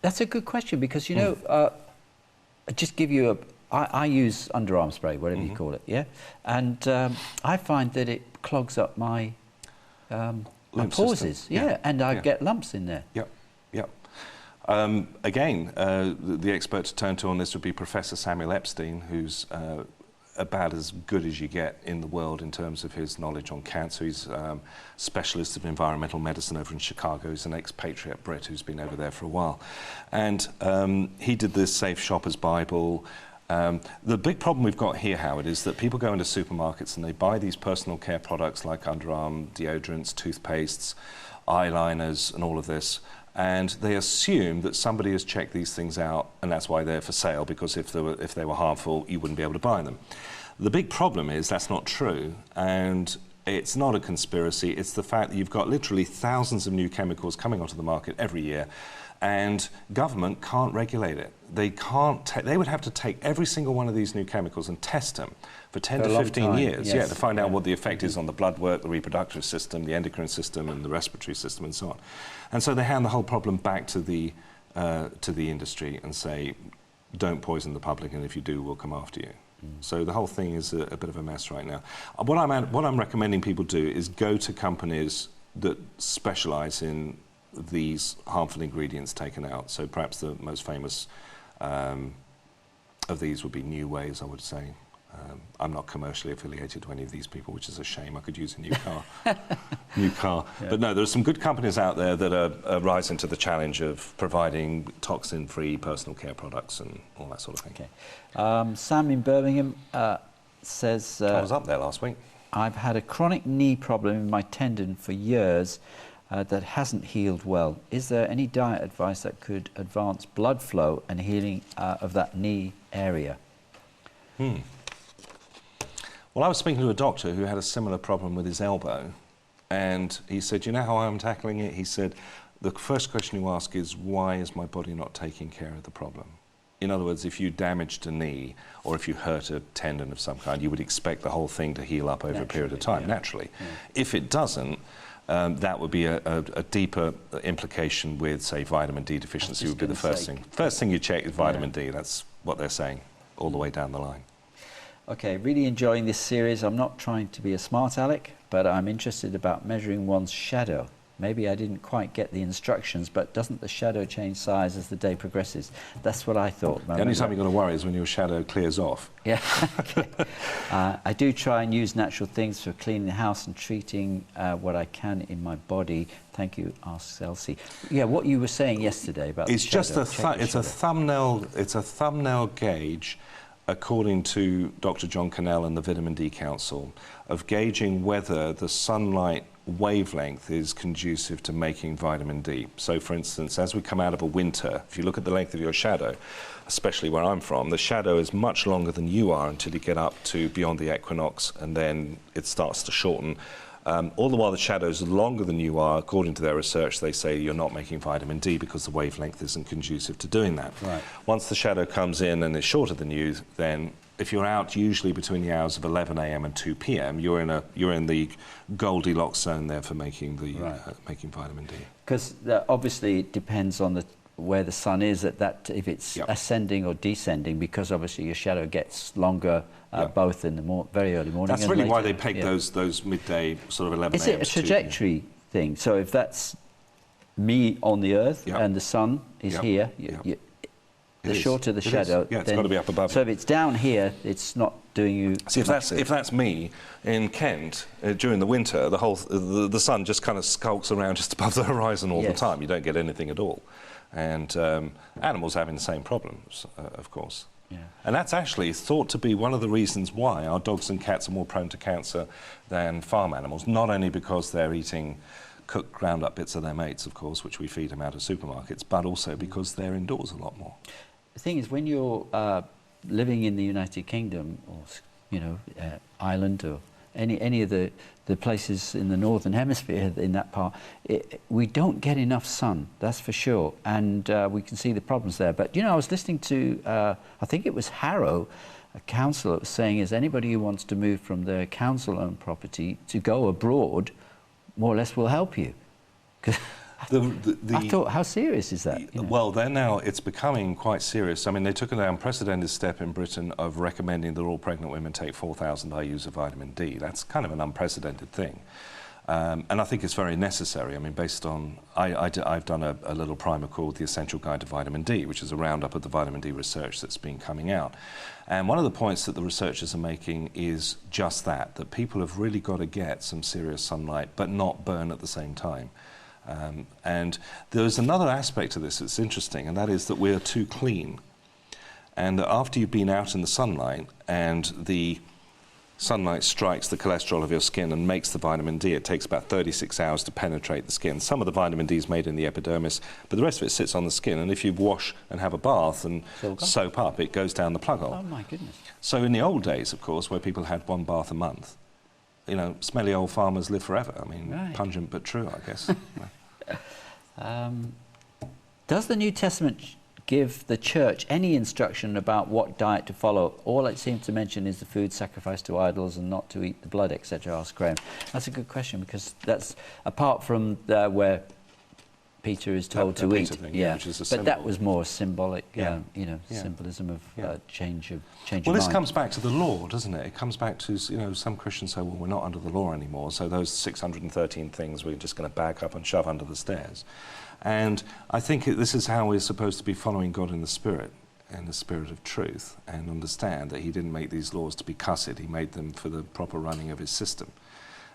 That's a good question because, you know, I'll just give you I use underarm spray, whatever you call it, and I find that it clogs up my pores, and I get lumps in there. Again, the expert to turn to on this would be Professor Samuel Epstein, who's about as good as you get in the world in terms of his knowledge on cancer. He's specialist of environmental medicine over in Chicago. He's an expatriate Brit who's been over there for a while. And he did this Safe Shopper's Bible. The big problem we've got here, Howard, is that people go into supermarkets and they buy these personal care products like underarm deodorants, toothpastes, eyeliners, and all of this. And they assume that somebody has checked these things out, and that's why they're for sale, because if they were harmful, you wouldn't be able to buy them. The big problem is that's not true, and it's not a conspiracy. It's the fact that you've got literally thousands of new chemicals coming onto the market every year, and government can't regulate it. They can't. They would have to take every single one of these new chemicals and test them for 10 to 15 years, to find out what the effect is on the blood work, the reproductive system, the endocrine system, and the respiratory system, and so on. And so they hand the whole problem back to the industry and say, don't poison the public, and if you do, we'll come after you. So the whole thing is a bit of a mess right now. What I'm recommending people do is go to companies that specialise in these harmful ingredients taken out. So perhaps the most famous of these would be new ways, I would say. I'm not commercially affiliated to any of these people, which is a shame. I could use a new car. Yeah. But no, there are some good companies out there that are rising to the challenge of providing toxin-free personal care products and all that sort of thing. Okay. Sam in Birmingham says... I was up there last week. I've had a chronic knee problem in my tendon for years that hasn't healed well. Is there any diet advice that could advance blood flow and healing of that knee area? Well, I was speaking to a doctor who had a similar problem with his elbow, and he said, you know how I'm tackling it? He said, the first question you ask is, why is my body not taking care of the problem? In other words, if you damaged a knee or if you hurt a tendon of some kind, you would expect the whole thing to heal up over a period of time, naturally. Yeah. If it doesn't, that would be a deeper implication with, say, vitamin D deficiency would be the first thing. First thing you check is vitamin D. That's what they're saying all the way down the line. Okay, really enjoying this series. I'm not trying to be a smart aleck, but I'm interested about measuring one's shadow. Maybe I didn't quite get the instructions, but doesn't the shadow change size as the day progresses? That's what I thought. The only time you've got to worry is when your shadow clears off. Yeah, okay. I do try and use natural things for cleaning the house and treating what I can in my body. Thank you, asks Elsie. Yeah, what you were saying yesterday about it's the just shadow. it's a thumbnail gauge, according to Dr. John Cannell and the Vitamin D Council, of gauging whether the sunlight wavelength is conducive to making vitamin D. So, for instance, as we come out of a winter, if you look at the length of your shadow, especially where I'm from, the shadow is much longer than you are until you get up to beyond the equinox, and then it starts to shorten. All the while the shadow is longer than you are, according to their research, they say you're not making vitamin D because the wavelength isn't conducive to doing that. Right. Once the shadow comes in and is shorter than you, then if you're out usually between the hours of 11 a.m. and 2 p.m., you're in the Goldilocks zone there for making the making vitamin D. Because obviously it depends on where the sun is at that, if it's ascending or descending, because obviously your shadow gets longer both in the very early morning. That's and really later. why they peg those midday sort of 11 Is a.m. it a trajectory thing? So if that's me on the Earth and the sun is here, the shorter the shadow, it's got to be up above. So if it's down here, it's not doing you. See, if that's me in Kent during the winter, the sun just kind of skulks around just above the horizon all the time. You don't get anything at all, and animals having the same problems, of course. Yeah. And that's actually thought to be one of the reasons why our dogs and cats are more prone to cancer than farm animals. Not only because they're eating cooked, ground up bits of their mates, of course, which we feed them out of supermarkets, but also because they're indoors a lot more. The thing is, when you're living in the United Kingdom, or Ireland, or any of the places in the Northern Hemisphere in that part, we don't get enough sun, that's for sure, and we can see the problems there. But I was listening to, I think it was Harrow, a councillor, was saying, is anybody who wants to move from their council-owned property to go abroad, more or less will help you. I thought, how serious is that? Well, it's becoming quite serious. I mean, they took an unprecedented step in Britain of recommending that all pregnant women take 4,000 IUs of vitamin D. That's kind of an unprecedented thing. And I think it's very necessary. I mean, based on... I've done a little primer called The Essential Guide to Vitamin D, which is a roundup of the vitamin D research that's been coming out. And one of the points that the researchers are making is just that people have really got to get some serious sunlight, but not burn at the same time. And there's another aspect to this that's interesting, and that is that we're too clean. And after you've been out in the sunlight and the sunlight strikes the cholesterol of your skin and makes the vitamin D, it takes about 36 hours to penetrate the skin. Some of the vitamin D is made in the epidermis, but the rest of it sits on the skin, and if you wash and have a bath and soap up, it goes down the plug hole. Oh my goodness. So in the old days, of course, where people had one bath a month, smelly old farmers live forever. I mean, pungent but true, I guess. Does the New Testament give the church any instruction about what diet to follow? All it seems to mention is the food sacrificed to idols and not to eat the blood, etc., asks Graham. That's a good question, because that's, apart from where Peter is told to eat. Thing, which is a symbol. But that was more symbolic, symbolism of change of mind. Well, this comes back to the law, doesn't it? It comes back to, some Christians say, well, we're not under the law anymore, so those 613 things we're just going to bag up and shove under the stairs. And I think this is how we're supposed to be following God in the Spirit. in the spirit of truth and understand that he didn't make these laws to be cussed, he made them for the proper running of his system.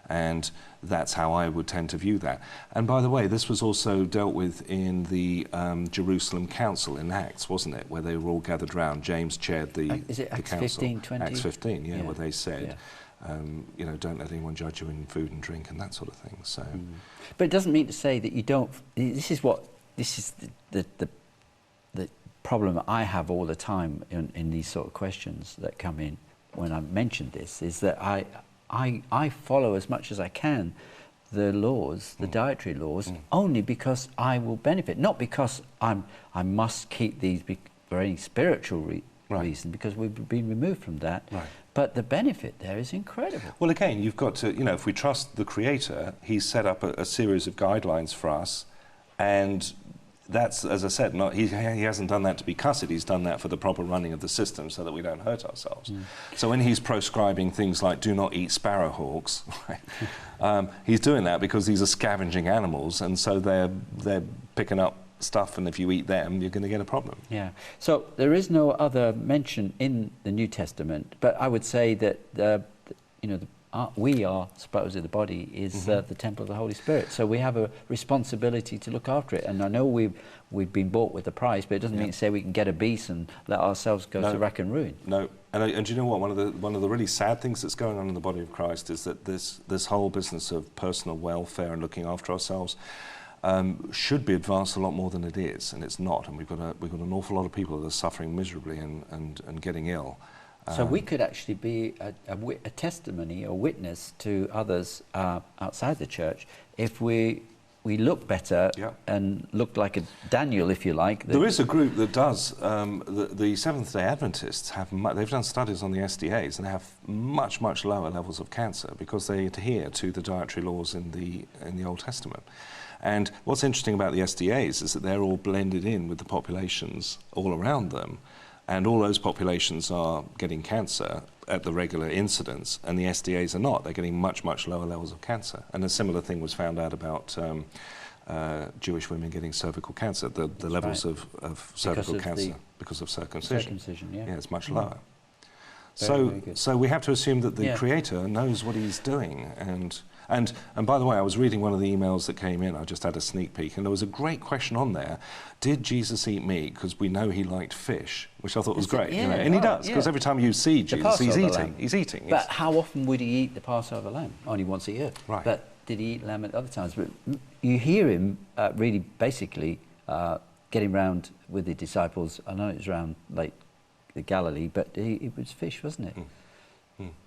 And that's how I would tend to view that. And by the way, this was also dealt with in the Jerusalem Council in Acts, wasn't it? Where they were all gathered round. James chaired the Is it the Acts council. 15, 20? Acts 15, yeah, Yeah. where they said, Yeah. you know, don't let anyone judge you in food and drink and that sort of thing. So, But it doesn't mean to say that you don't. This is the problem I have all the time in these sort of questions that come in when I mention this, is that I follow as much as I can the laws, the dietary laws, only because I will benefit, not because I must keep these for any spiritual reason, because we've been removed from that. Right. But the benefit there is incredible. well, again, you've got to, you know, if we trust the Creator, He's set up a series of guidelines for us, and that's, as I said, he hasn't done that to be cussed, he's done that for the proper running of the system so that we don't hurt ourselves. So when he's proscribing things like do not eat sparrowhawks, he's doing that because these are scavenging animals, and so they're picking up stuff, and if you eat them, you're going to get a problem. Yeah. So there is no other mention in the New Testament, but I would say that we are supposedly the body is the temple of the Holy Spirit. So we have a responsibility to look after it. And I know we've been bought with a price, but it doesn't mean to say we can get a beast and let ourselves go to rack and ruin. No. And do you know what? One of the really sad things that's going on in the body of Christ is that this whole business of personal welfare and looking after ourselves should be advanced a lot more than it is, and it's not. And we've got an awful lot of people that are suffering miserably and getting ill. So we could actually be a testimony or witness to others outside the church if we look better and look like a Daniel, if you like. There is a group that does, the Seventh-day Adventists, they've done studies on the SDAs and they have much, much lower levels of cancer because they adhere to the dietary laws in the Old Testament. And what's interesting about the SDAs is that they're all blended in with the populations all around them. And all those populations are getting cancer at the regular incidence, and the SDAs are not. They're getting much, much lower levels of cancer. And a similar thing was found out about Jewish women getting cervical cancer, the levels of cervical cancer because of circumcision. Yeah, it's much lower. So we have to assume that the Creator knows what He's doing. And by the way, I was reading one of the emails that came in. I just had a sneak peek, and there was a great question on there. Did Jesus eat meat? Because we know He liked fish, which I thought was great. Yeah, you know? And He does, because every time you see Jesus, He's eating. He's eating. But how often would He eat the Passover lamb? Only once a year. Right. But did He eat lamb at other times? But you hear Him really basically getting round with the disciples. I know it was around Lake Galilee, but it was fish, wasn't it?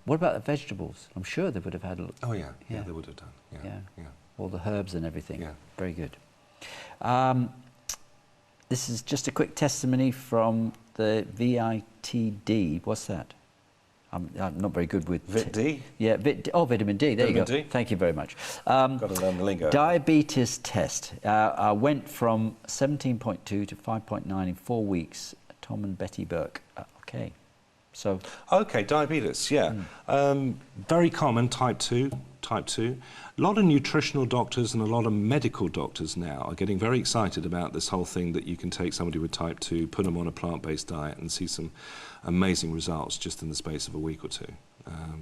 What about the vegetables? I'm sure they would have had a look. Oh, yeah, they would have done. Yeah. All the herbs and everything. Yeah. Very good. This is just a quick testimony from the VITD. What's that? I'm not very good with... Vit D? Yeah, vitamin D. There you go. D. Thank you very much. Got to learn the lingo. Diabetes test. I went from 17.2 to 5.9 in 4 weeks. Tom and Betty Burke. Okay. So. Okay, diabetes, yeah. Very common, type 2. A lot of nutritional doctors and a lot of medical doctors now are getting very excited about this whole thing that you can take somebody with type 2, put them on a plant-based diet and see some amazing results just in the space of a week or two.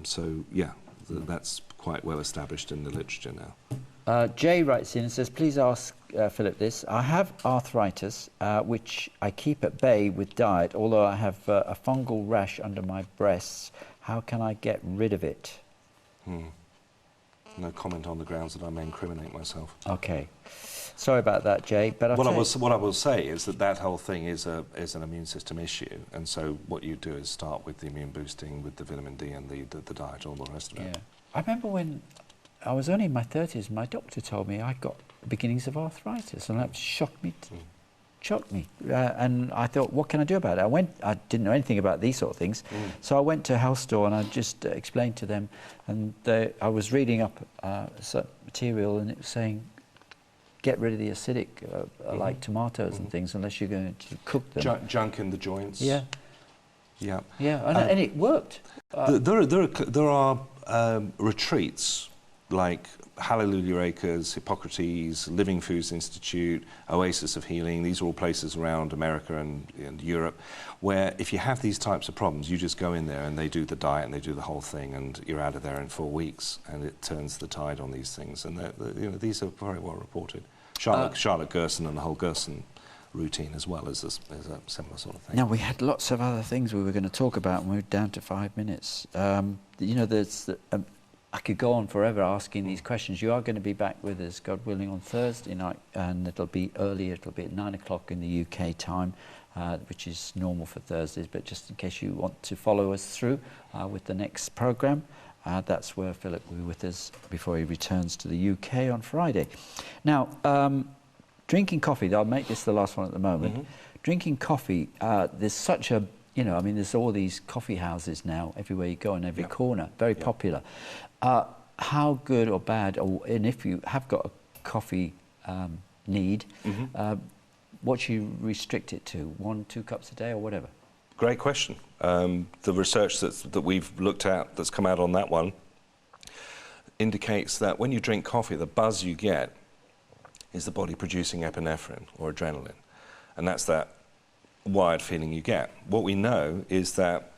So, yeah, that's quite well established in the literature now. Jay writes in and says, please ask Philip this. I have arthritis, which I keep at bay with diet, although I have a fungal rash under my breasts. How can I get rid of it? No comment on the grounds that I may incriminate myself. Okay. Sorry about that, Jay. But what I will say is that whole thing is an immune system issue, and so what you do is start with the immune boosting, with the vitamin D and the diet, all the rest of it. Yeah. I remember when I was only in my 30s, my doctor told me I got beginnings of arthritis, and that shocked me. And I thought, what can I do about it? I didn't know anything about these sort of things, so I went to a health store and I just explained to them, and I was reading up some material, and it was saying, get rid of the acidic, like tomatoes and things, unless you're going to cook them. Junk in the joints. Yeah. Yeah. Yeah, and it worked. There are retreats like Hallelujah Acres, Hippocrates, Living Foods Institute, Oasis of Healing. These are all places around America and Europe where if you have these types of problems, you just go in there and they do the diet and they do the whole thing, and you're out of there in 4 weeks, and it turns the tide on these things. And you know, these are very well reported. Charlotte Gerson and the whole Gerson routine as well as a similar sort of thing. Now, we had lots of other things we were going to talk about, and we're down to 5 minutes. You know, I could go on forever asking these questions. You are going to be back with us, God willing, on Thursday night, and it'll be early. It'll be at 9 o'clock in the UK time, which is normal for Thursdays, but just in case you want to follow us through with the next programme, that's where Philip will be with us before he returns to the UK on Friday. Now, drinking coffee, I'll make this the last one at the moment. Mm-hmm. Drinking coffee, there's such a, you know, I mean, there's all these coffee houses now everywhere you go, in every corner, very popular. How good or bad, and if you have got a coffee need, what should you restrict it to? 1-2 cups a day or whatever? Great question. The research that we've looked at that's come out on that one indicates that when you drink coffee, the buzz you get is the body producing epinephrine or adrenaline. And that's that wired feeling you get. What we know is that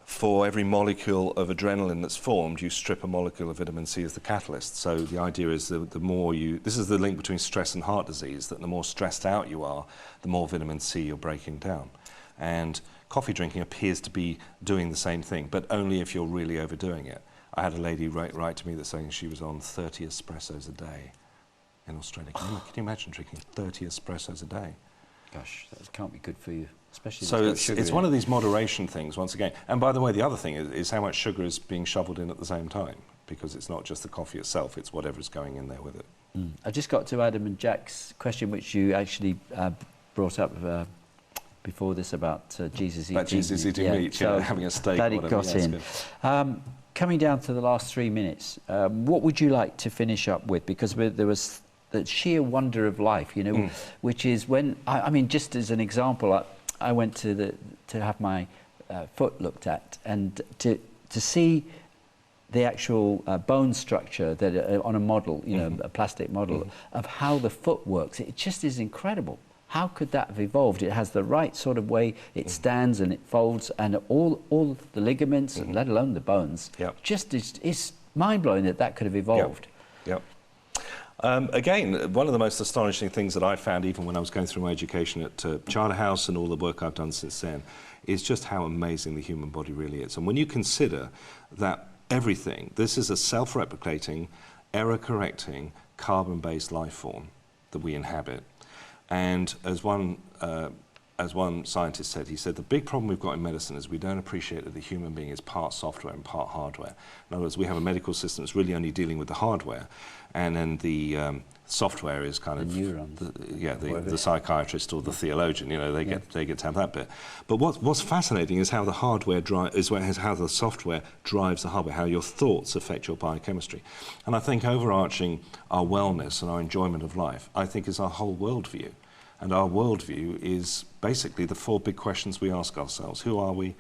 for every molecule of adrenaline that's formed, you strip a molecule of vitamin C as the catalyst. So the idea is that the more this is the link between stress and heart disease, that the more stressed out you are, the more vitamin C you're breaking down. And coffee drinking appears to be doing the same thing, but only if you're really overdoing it. I had a lady write to me that's saying she was on 30 espressos a day in Australia. Can you imagine drinking 30 espressos a day? Gosh, that can't be good for you, especially. So it's one of these moderation things, once again. And by the way, the other thing is how much sugar is being shoveled in at the same time, because it's not just the coffee itself, it's whatever's going in there with it. I just got to Adam and Jack's question, which you actually brought up before this about Jesus eating meat. Jesus eating meat, so having a steak. Glad it got in. Coming down to the last 3 minutes, what would you like to finish up with? Because there was the sheer wonder of life, you know, which is when, I mean, just as an example, I went to have my foot looked at, and to see the actual bone structure that on a model, you know, a plastic model of how the foot works, it just is incredible. How could that have evolved? It has the right sort of way it stands and it folds, and all the ligaments, and let alone the bones, just is mind-blowing that could have evolved. Yep. Again, one of the most astonishing things that I found, even when I was going through my education at Charterhouse and all the work I've done since then, is just how amazing the human body really is. And when you consider that everything, this is a self-replicating, error-correcting, carbon-based life form that we inhabit. And as one scientist said, he said, the big problem we've got in medicine is we don't appreciate that the human being is part software and part hardware. In other words, we have a medical system that's really only dealing with the hardware, and then the software is kind of neurons. The psychiatrist or the theologian. You know, they get to have that bit. But what's fascinating is how the hardware how the software drives the hardware, how your thoughts affect your biochemistry. And I think overarching our wellness and our enjoyment of life, I think, is our whole worldview. And our worldview is basically the 4 big questions we ask ourselves. Who are we?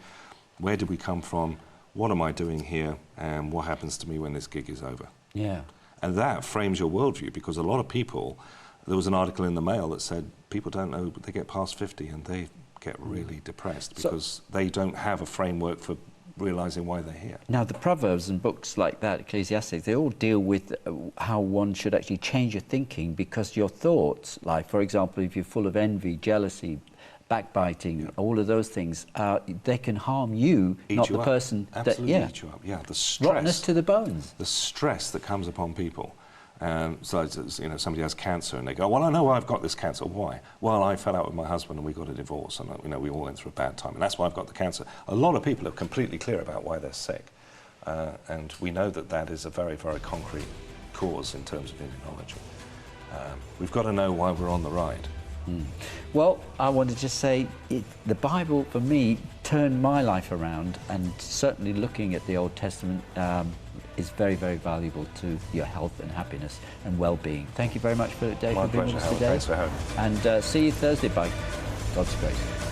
Where did we come from? What am I doing here? And what happens to me when this gig is over? Yeah. And that frames your worldview, because a lot of people, there was an article in the Mail that said people don't know, but they get past 50 and they get really depressed because they don't have a framework for realising why they're here. Now, the Proverbs and books like that, Ecclesiastes, they all deal with how one should actually change your thinking, because your thoughts, like, for example, if you're full of envy, jealousy, backbiting, all of those things, they can harm you, not the person. Absolutely eat you up. Yeah, the stress. Rottenness to the bones. The stress that comes upon people. So, you know, somebody has cancer and they go, well, I know I've got this cancer. Why? Well, I fell out with my husband and we got a divorce, and, you know, we all went through a bad time, and that's why I've got the cancer. A lot of people are completely clear about why they're sick. And we know that is a very, very concrete cause in terms of immunology. We've got to know why we're on the ride. Well, I wanted to say the Bible, for me, turned my life around, and certainly looking at the Old Testament is very, very valuable to your health and happiness and well-being. Thank you very much, Philip Day, for being with us today. Thanks for having me. And see you Thursday by God's grace.